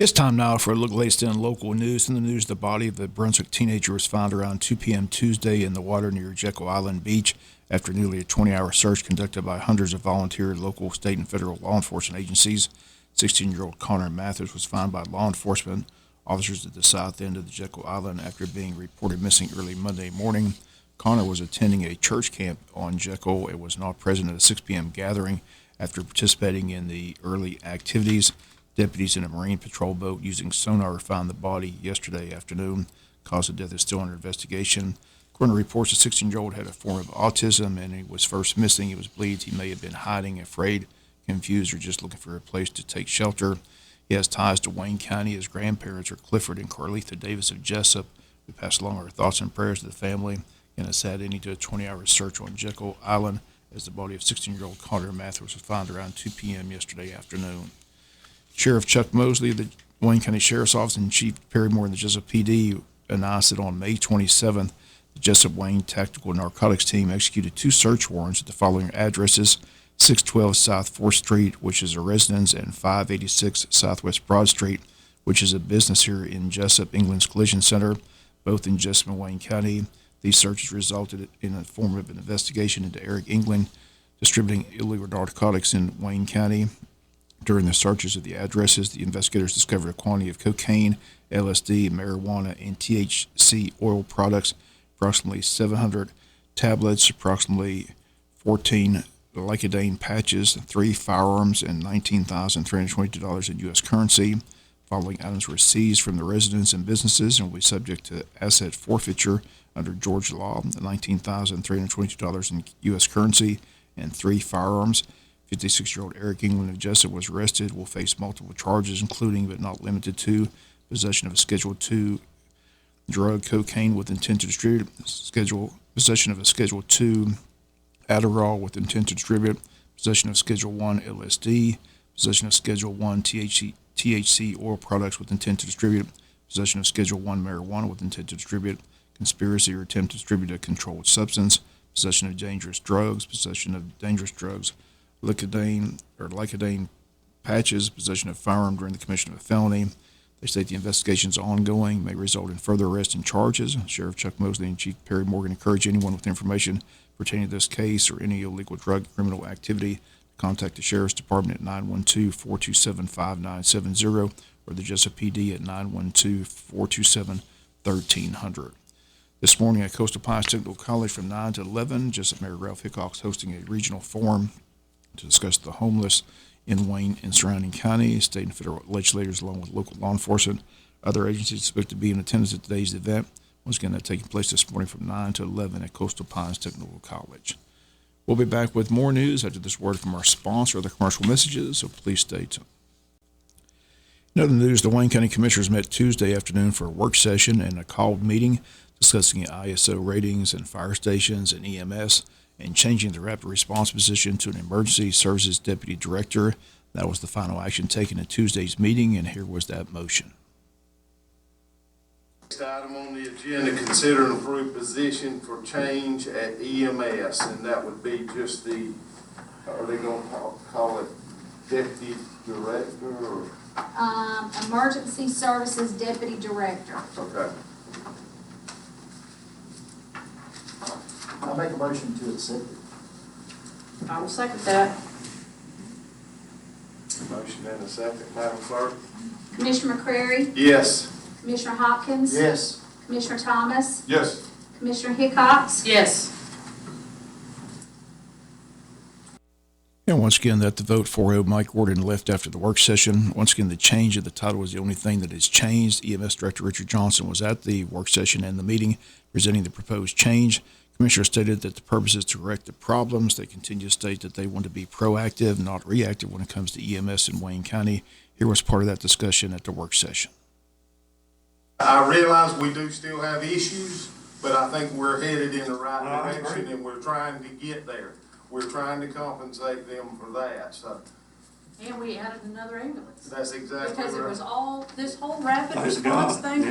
It's time now for a look at the latest in local news. In the news, the body of a Brunswick teenager was found around 2 p.m. Tuesday in the water near Jekyll Island Beach after nearly a 20-hour search conducted by hundreds of volunteer local, state, and federal law enforcement agencies. 16-year-old Connor Mathers was found by law enforcement officers at the south end of the Jekyll Island after being reported missing early Monday morning. Connor was attending a church camp on Jekyll and was not present at a 6 p.m. gathering after participating in the early activities. Deputies in a Marine patrol boat using sonar found the body yesterday afternoon. Cause of death is still under investigation. According to reports, the 16-year-old had a form of autism and he was first missing. It was believed he may have been hiding, afraid, confused, or just looking for a place to take shelter. He has ties to Wayne County. His grandparents are Clifford and Carletha Davis of Jesup. We pass along our thoughts and prayers to the family and a sad ending to a 20-hour search on Jekyll Island as the body of 16-year-old Connor Mathers was found around 2 p.m. yesterday afternoon. Sheriff Chuck Mosley of the Wayne County Sheriff's Office and Chief Perry Moore in the Jesup PD announced that on May 27th, the Jesup Wayne Tactical Narcotics Team executed 2 search warrants at the following addresses: 612 South 4th Street, which is a residence, and 586 Southwest Broad Street, which is a business here in Jesup, England's Collision Center, both in Jesup and Wayne County. These searches resulted in a form of an investigation into Eric England distributing illegal narcotics in Wayne County. During the searches of the addresses, the investigators discovered a quantity of cocaine, LSD, marijuana, and THC oil products, approximately 700 tablets, approximately 14 Lycodane patches, 3 firearms, and $19,322 in U.S. currency. Following items were seized from the residents and businesses and will be subject to asset forfeiture under Georgia law. $19,322 in U.S. currency and 3 firearms. 56-year-old Eric England of Jesup was arrested, will face multiple charges, including but not limited to possession of a Schedule II drug, cocaine with intent to distribute, possession of a Schedule II Adderall with intent to distribute, possession of Schedule I LSD, possession of Schedule I THC oil products with intent to distribute, possession of Schedule I marijuana with intent to distribute, conspiracy or attempt to distribute a controlled substance, possession of dangerous drugs, Lycodane patches, possession of firearm during the commission of a felony. They state the investigation is ongoing, may result in further arrest and charges. Sheriff Chuck Mosley and Chief Perry Morgan encourage anyone with information pertaining to this case or any illegal drug criminal activity to contact the Sheriff's Department at 912-427-5970 or the Jesup PD at 912-427-1300. This morning at Coastal Pines Technical College from 9 to 11, Jesup Mayor Ralph Hickok is hosting a regional forum to discuss the homeless in Wayne and surrounding counties. State and federal legislators, along with local law enforcement, other agencies expect to be in attendance at today's event. Once again, that's taking place this morning from 9 to 11 at Coastal Pines Technical College. We'll be back with more news after this word from our sponsor or the commercial messages, so please stay tuned. In other news, the Wayne County Commissioners met Tuesday afternoon for a work session and a called meeting discussing ISO ratings and fire stations and EMS and changing the rapid response position to an emergency services deputy director. That was the final action taken at Tuesday's meeting, and here was that motion. Next item on the agenda, consider and approve position for change at EMS, and that would be just the, are they going to call it deputy director or? Emergency Services Deputy Director. Okay. I'll make a motion to accept it. I will second that. Motion and a second, Madam Clerk. Commissioner McCrary, Yes. Commissioner Hopkins, Yes. Commissioner Thomas, Yes. Commissioner Hickox. Yes. And once again, that the vote 4-0, Mike Gordon left after the work session. Once again, the change of the title was the only thing that has changed. EMS Director Richard Johnson was at the work session and the meeting presenting the proposed change. Commissioner stated that the purpose is to correct the problems. They continue to state that they want to be proactive, not reactive when it comes to EMS in Wayne County. Here was part of that discussion at the work session. I realize we do still have issues, but I think we're headed in the right direction and we're trying to get there. We're trying to compensate them for that, so. And we added another ambulance. That's exactly Because it right. was all, this whole rapid response thing,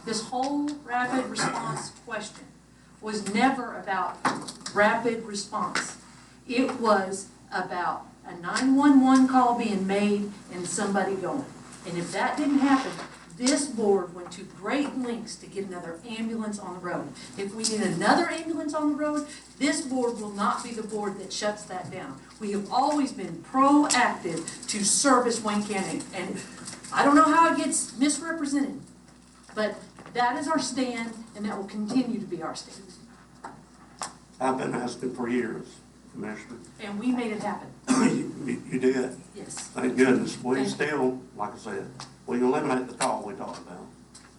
this whole rapid response question was never about rapid response. It was about a 911 call being made and somebody going. And if that didn't happen, this board went to great lengths to get another ambulance on the road. If we need another ambulance on the road, this board will not be the board that shuts that down. We have always been proactive to service Wayne County, and I don't know how it gets misrepresented, but that is our stand, and that will continue to be our stand. I've been asking for years, Commissioner. And we made it happen. You did. Yes. Thank goodness. We Thank you. still, like I said, we eliminate the call we talked about.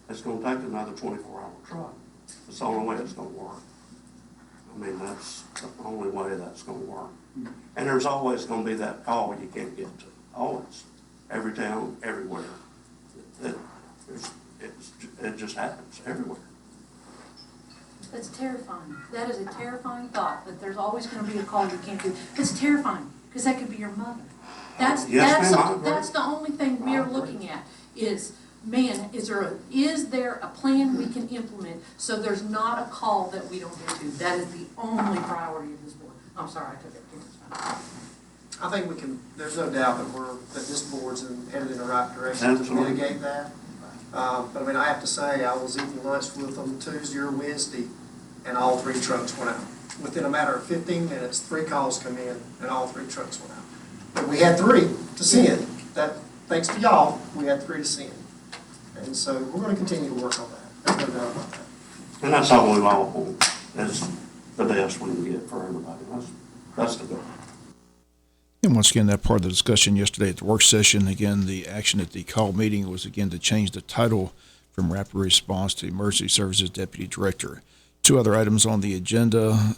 It's gonna take another 24-hour truck. It's the only way it's gonna work. I mean, that's the only way that's gonna work. And there's always gonna be that call you can't get to. Always. Every town, everywhere. It just happens everywhere. That's terrifying. That is a terrifying thought, that there's always gonna be a call you can't do. It's terrifying, because that could be your mother. Yes, ma'am, I agree. That's the only thing we are looking at is, man, is there a plan we can implement so there's not a call that we don't get to? That is the only priority of this board. I'm sorry, I took it. I think we can, there's no doubt that this board's headed in the right direction to Absolutely. mitigate that. But I mean, I have to say, I was eating lunch with them Tuesday or Wednesday, and all 3 trucks went out. Within a matter of 15 minutes, 3 calls come in, and all 3 trucks went out. But we had 3 to send. That, thanks to y'all, we had 3 to send. And so we're gonna continue to work on that. There's no doubt about that. And that's all we all want, is the best we can get for everybody. That's the goal. And once again, that part of the discussion yesterday at the work session, again, the action at the call meeting was again to change the title from Rapid Response to Emergency Services Deputy Director. 2 other items on the agenda,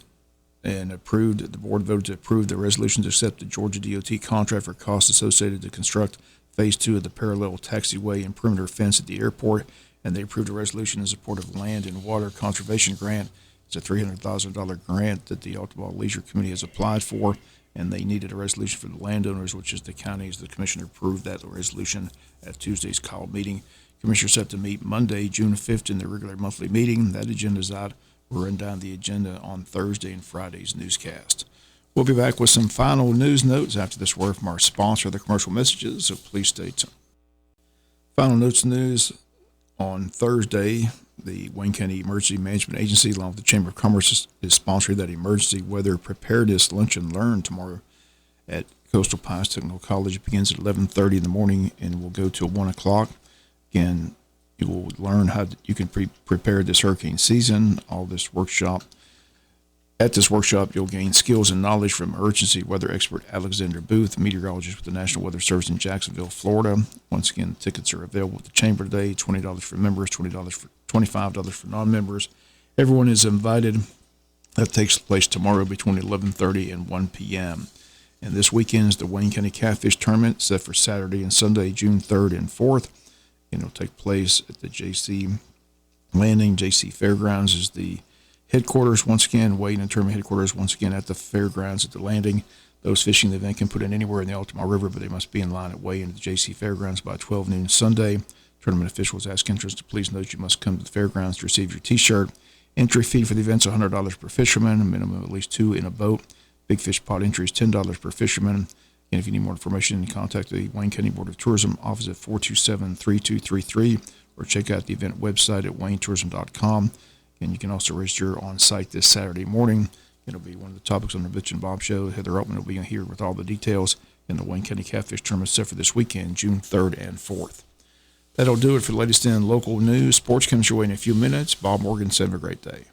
and the board voted to approve the resolution to accept the Georgia DOT contract for costs associated to construct Phase 2 of the parallel taxiway and perimeter fence at the airport, and they approved a resolution in support of land and water conservation grant. It's a $300,000 grant that the Altamont Leisure Committee has applied for, and they needed a resolution for the landowners, which is the counties. The commissioner approved that resolution at Tuesday's call meeting. Commissioners set to meet Monday, June 5th in their regular monthly meeting. That agenda's out. We'll run down the agenda on Thursday and Friday's newscast. We'll be back with some final news notes after this word from our sponsor, the commercial messages, so please stay tuned. Final notes news on Thursday. The Wayne County Emergency Management Agency, along with the Chamber of Commerce, is sponsoring that emergency weather preparedness lunch and learn tomorrow at Coastal Pines Technical College. It begins at 11:30 in the morning and will go till 1 o'clock. Again, you will learn how you can prepare this hurricane season. At this workshop, you'll gain skills and knowledge from emergency weather expert Alexander Booth, meteorologist with the National Weather Service in Jacksonville, Florida. Once again, tickets are available at the Chamber today. $20 for members, $25 for non-members. Everyone is invited. That takes place tomorrow between 11:30 and 1 p.m. And this weekend is the Wayne County Catfish Tournament, set for Saturday and Sunday, June 3rd and 4th. And it'll take place at the JC Landing. JC Fairgrounds is the headquarters. Once again, Wayne and tournament headquarters, once again at the fairgrounds at the landing. Those fishing the event can put in anywhere in the Altamont River, but they must be in line at Wayne at the JC Fairgrounds by 12 noon Sunday. Tournament officials ask entrants to please note you must come to the fairgrounds to receive your T-shirt. Entry fee for the event is $100 per fisherman, a minimum of at least 2 in a boat. Big fish pot entry is $10 per fisherman. And if you need more information, you can contact the Wayne County Board of Tourism office at 427-3233 or check out the event website at waynetourism.com. And you can also register on site this Saturday morning. It'll be one of the topics on the Bitch and Bob Show. Heather Altman will be here with all the details in the Wayne County Catfish Tournament set for this weekend, June 3rd and 4th. That'll do it for the latest in local news. Sports comes your way in a few minutes. Bob Morgan, have a great day.